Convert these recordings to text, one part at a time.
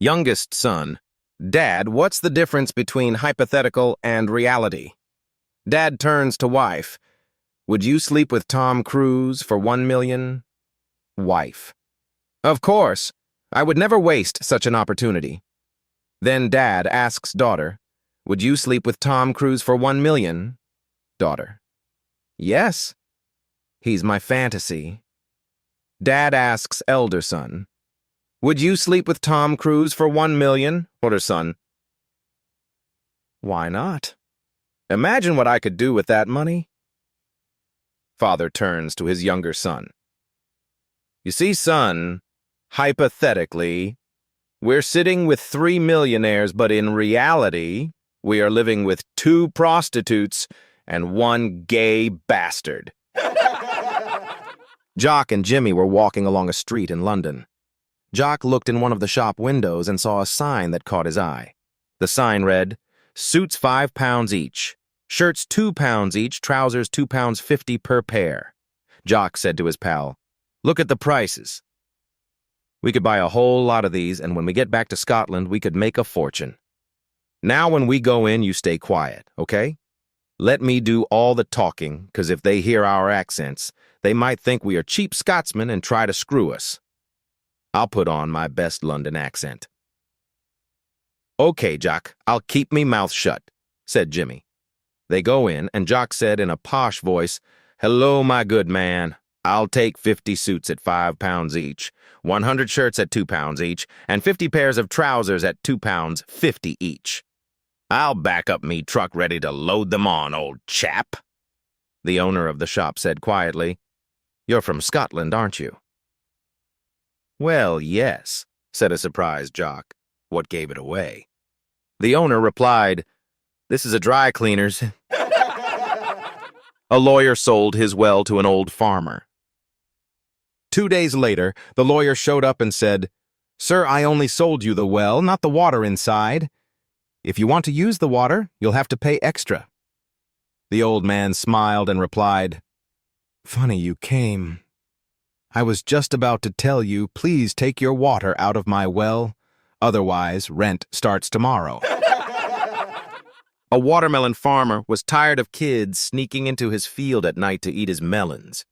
Youngest son, Dad, what's the difference between hypothetical and reality? Dad turns to wife. Would you sleep with Tom Cruise for 1 million? Wife. Of course. I would never waste such an opportunity. Then Dad asks daughter, would you sleep with Tom Cruise for 1 million? Daughter. Yes. He's my fantasy. Dad asks elder son, would you sleep with Tom Cruise for 1 million? Older son. Why not? Imagine what I could do with that money. Father turns to his younger son. You see, son, hypothetically, we're sitting with 3 millionaires, but in reality, we are living with 2 prostitutes and 1 gay bastard. Jock and Jimmy were walking along a street in London. Jock looked in one of the shop windows and saw a sign that caught his eye. The sign read, suits £5 each, shirts £2 each, trousers £2.50 per pair. Jock said to his pal, look at the prices. We could buy a whole lot of these, and when we get back to Scotland, we could make a fortune. Now when we go in, you stay quiet, okay? Let me do all the talking, because if they hear our accents, they might think we are cheap Scotsmen and try to screw us. I'll put on my best London accent. Okay, Jock, I'll keep me mouth shut, said Jimmy. They go in, and Jock said in a posh voice, hello, my good man. I'll take 50 suits at £5 each, 100 shirts at £2 each, and 50 pairs of trousers at £2.50 each. I'll back up me truck ready to load them on, old chap. The owner of the shop said quietly, you're from Scotland, aren't you? Well, yes, said a surprised Jock. What gave it away? The owner replied, this is a dry cleaner's. A lawyer sold his well to an old farmer. 2 days later, the lawyer showed up and said, sir, I only sold you the well, not the water inside. If you want to use the water, you'll have to pay extra. The old man smiled and replied, funny you came. I was just about to tell you, please take your water out of my well, otherwise rent starts tomorrow. A watermelon farmer was tired of kids sneaking into his field at night to eat his melons.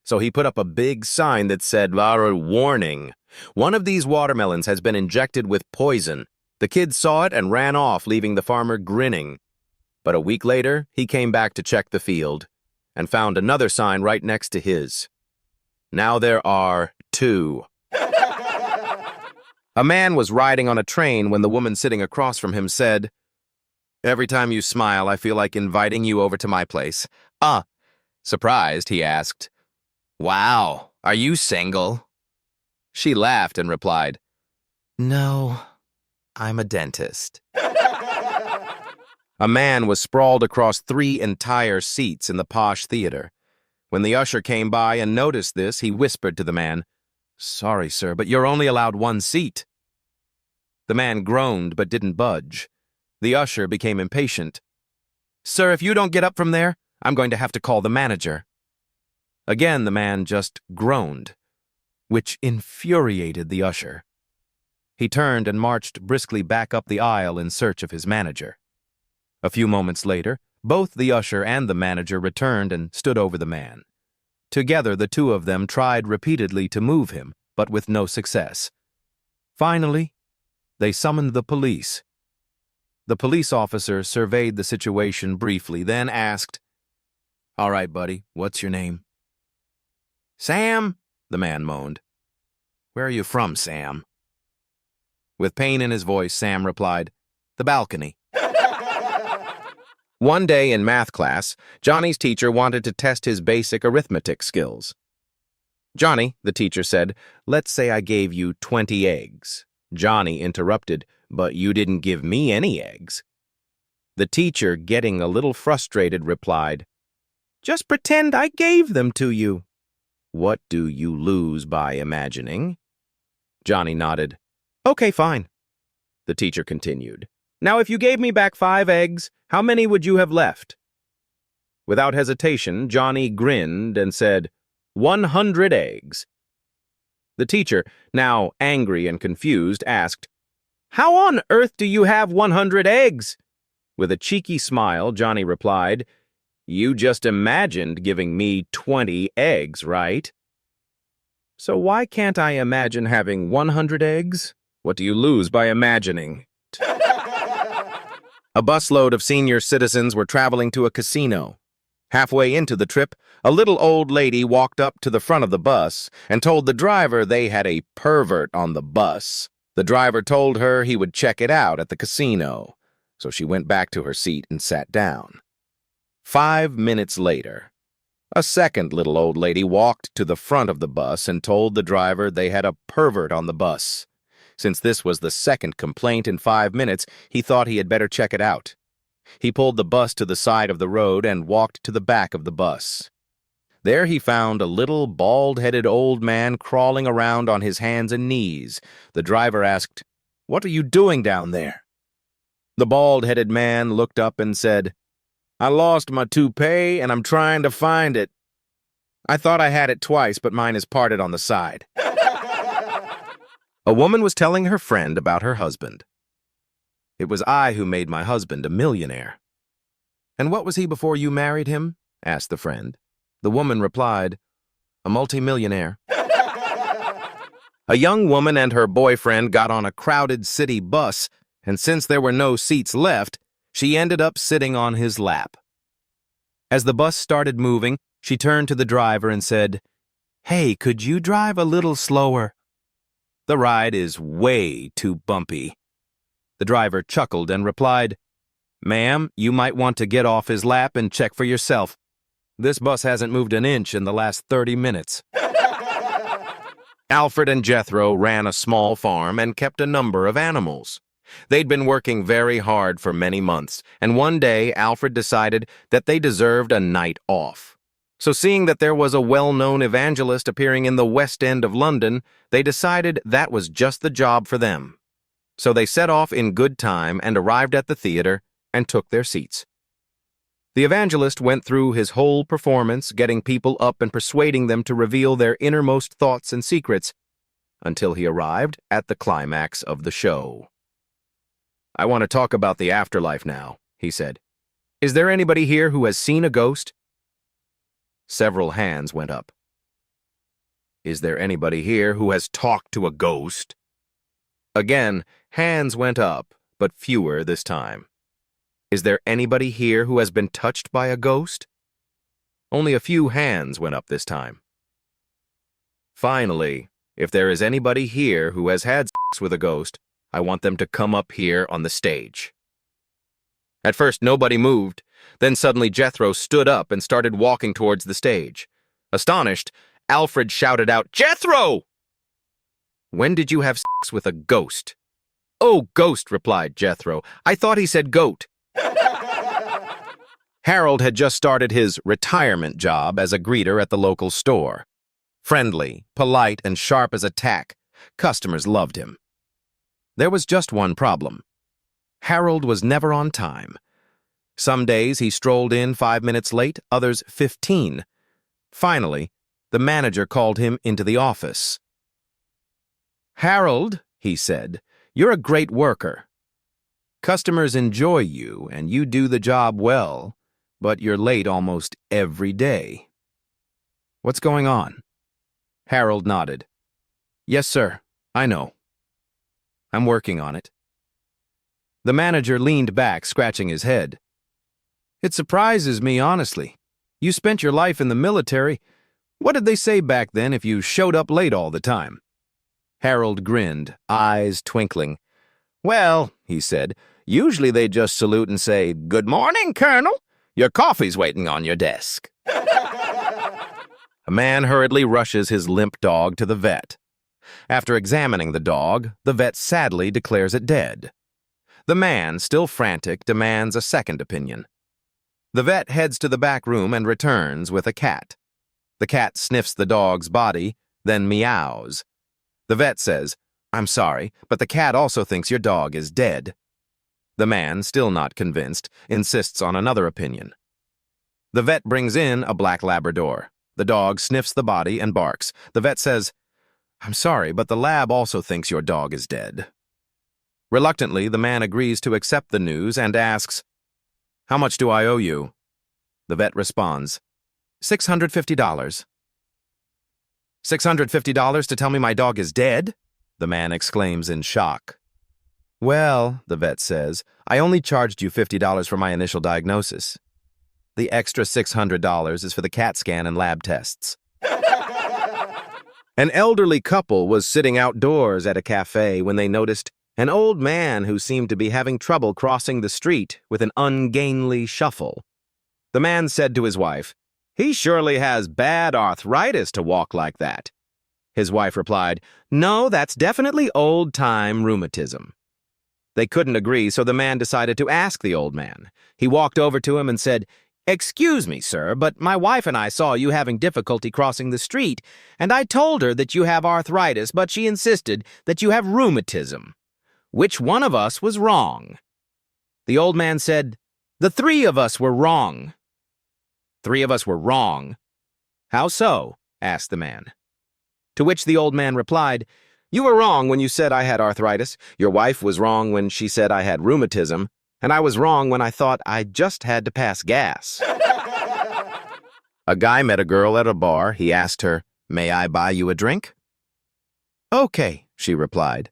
So he put up a big sign that said, warning, one of these watermelons has been injected with poison. The kids saw it and ran off, leaving the farmer grinning. But a week later, he came back to check the field and found another sign right next to his. Now there are 2. A man was riding on a train when the woman sitting across from him said, every time you smile, I feel like inviting you over to my place. Surprised, he asked, wow, are you single? She laughed and replied, no, I'm a dentist. A man was sprawled across 3 entire seats in the posh theater. When the usher came by and noticed this, he whispered to the man, sorry, sir, but you're only allowed 1 seat. The man groaned but didn't budge. The usher became impatient. Sir, if you don't get up from there, I'm going to have to call the manager. Again, the man just groaned, which infuriated the usher. He turned and marched briskly back up the aisle in search of his manager. A few moments later, both the usher and the manager returned and stood over the man. Together, the 2 of them tried repeatedly to move him, but with no success. Finally, they summoned the police. The police officer surveyed the situation briefly, then asked, all right, buddy, what's your name? Sam, the man moaned. Where are you from, Sam? With pain in his voice, Sam replied, the balcony. One day in math class, Johnny's teacher wanted to test his basic arithmetic skills. Johnny, the teacher said, let's say I gave you 20 eggs. Johnny interrupted, but you didn't give me any eggs. The teacher, getting a little frustrated, replied, just pretend I gave them to you. What do you lose by imagining? Johnny nodded. Okay, fine. The teacher continued. Now, if you gave me back 5 eggs, how many would you have left? Without hesitation, Johnny grinned and said, 100 eggs. The teacher, now angry and confused, asked, How on earth do you have 100 eggs? With a cheeky smile, Johnny replied, You just imagined giving me 20 eggs, right? So why can't I imagine having 100 eggs? What do you lose by imagining? A busload of senior citizens were traveling to a casino. Halfway into the trip, a little old lady walked up to the front of the bus and told the driver they had a pervert on the bus. The driver told her he would check it out at the casino, so she went back to her seat and sat down. 5 minutes later, a second little old lady walked to the front of the bus and told the driver they had a pervert on the bus. Since this was the second complaint in 5 minutes, he thought he had better check it out. He pulled the bus to the side of the road and walked to the back of the bus. There he found a little bald-headed old man crawling around on his hands and knees. The driver asked, "What are you doing down there?" The bald-headed man looked up and said, "I lost my toupee and I'm trying to find it. I thought I had it twice, but mine is parted on the side." A woman was telling her friend about her husband. "It was I who made my husband a millionaire." "And what was he before you married him?" asked the friend. The woman replied, "A multimillionaire." A young woman and her boyfriend got on a crowded city bus, and since there were no seats left, she ended up sitting on his lap. As the bus started moving, she turned to the driver and said, "Hey, could you drive a little slower? The ride is way too bumpy." The driver chuckled and replied, "Ma'am, you might want to get off his lap and check for yourself. This bus hasn't moved an inch in the last 30 minutes. Alfred and Jethro ran a small farm and kept a number of animals. They'd been working very hard for many months, and one day Alfred decided that they deserved a night off. So seeing that there was a well-known evangelist appearing in the West End of London, they decided that was just the job for them. So they set off in good time and arrived at the theater and took their seats. The evangelist went through his whole performance, getting people up and persuading them to reveal their innermost thoughts and secrets, until he arrived at the climax of the show. "I want to talk about the afterlife now," he said. "Is there anybody here who has seen a ghost?" Several hands went up. "Is there anybody here who has talked to a ghost?" Again, hands went up, but fewer this time. "Is there anybody here who has been touched by a ghost?" Only a few hands went up this time. Finally, if there is anybody here who has had sex with a ghost, I want them to come up here on the stage. At first, nobody moved. Then suddenly Jethro stood up and started walking towards the stage. Astonished, Alfred shouted out, "Jethro! When did you have sex with a ghost?" "Oh, ghost," replied Jethro. "I thought he said goat." Harold had just started his retirement job as a greeter at the local store. Friendly, polite, and sharp as a tack, customers loved him. There was just one problem. Harold was never on time. Some days he strolled in 5 minutes late, others 15. Finally, the manager called him into the office. "Harold," he said, "you're a great worker. Customers enjoy you and you do the job well, but you're late almost every day. What's going on?" Harold nodded. "Yes, sir, I know. I'm working on it." The manager leaned back, scratching his head. "It surprises me, honestly. You spent your life in the military. What did they say back then if you showed up late all the time?" Harold grinned, eyes twinkling. "Well," he said, "usually they just salute and say, 'Good morning, Colonel. Your coffee's waiting on your desk.'" A man hurriedly rushes his limp dog to the vet. After examining the dog, the vet sadly declares it dead. The man, still frantic, demands a second opinion. The vet heads to the back room and returns with a cat. The cat sniffs the dog's body, then meows. The vet says, "I'm sorry, but the cat also thinks your dog is dead." The man, still not convinced, insists on another opinion. The vet brings in a black Labrador. The dog sniffs the body and barks. The vet says, "I'm sorry, but the lab also thinks your dog is dead." Reluctantly, the man agrees to accept the news and asks, "How much do I owe you?" The vet responds, $650. $650 to tell me my dog is dead? The man exclaims in shock. Well, the vet says, I only charged you $50 for my initial diagnosis. The extra $600 is for the CAT scan and lab tests. An elderly couple was sitting outdoors at a cafe when they noticed an old man who seemed to be having trouble crossing the street with an ungainly shuffle. The man said to his wife, "He surely has bad arthritis to walk like that." His wife replied, "No, that's definitely old-time rheumatism." They couldn't agree, so the man decided to ask the old man. He walked over to him and said, "Excuse me, sir, but my wife and I saw you having difficulty crossing the street, and I told her that you have arthritis, but she insisted that you have rheumatism. Which one of us was wrong?" The old man said, "The three of us were wrong." "Three of us were wrong? How so?" asked the man. To which the old man replied, "You were wrong when you said I had arthritis, your wife was wrong when she said I had rheumatism, and I was wrong when I thought I just had to pass gas." A guy met a girl at a bar. He asked her, "May I buy you a drink?" "Okay," she replied,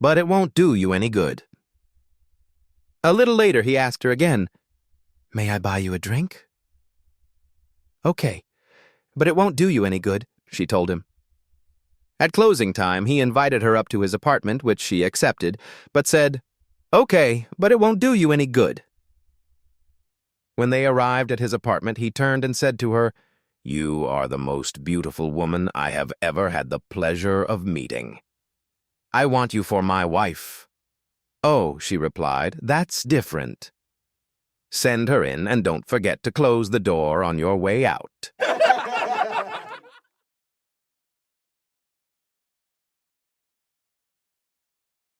"but it won't do you any good." A little later, he asked her again, "May I buy you a drink?" "Okay, but it won't do you any good," she told him. At closing time, he invited her up to his apartment, which she accepted, but said, "Okay, but it won't do you any good." When they arrived at his apartment, he turned and said to her, "You are the most beautiful woman I have ever had the pleasure of meeting. I want you for my wife." "Oh," she replied, "that's different." "Send her in and don't forget to close the door on your way out."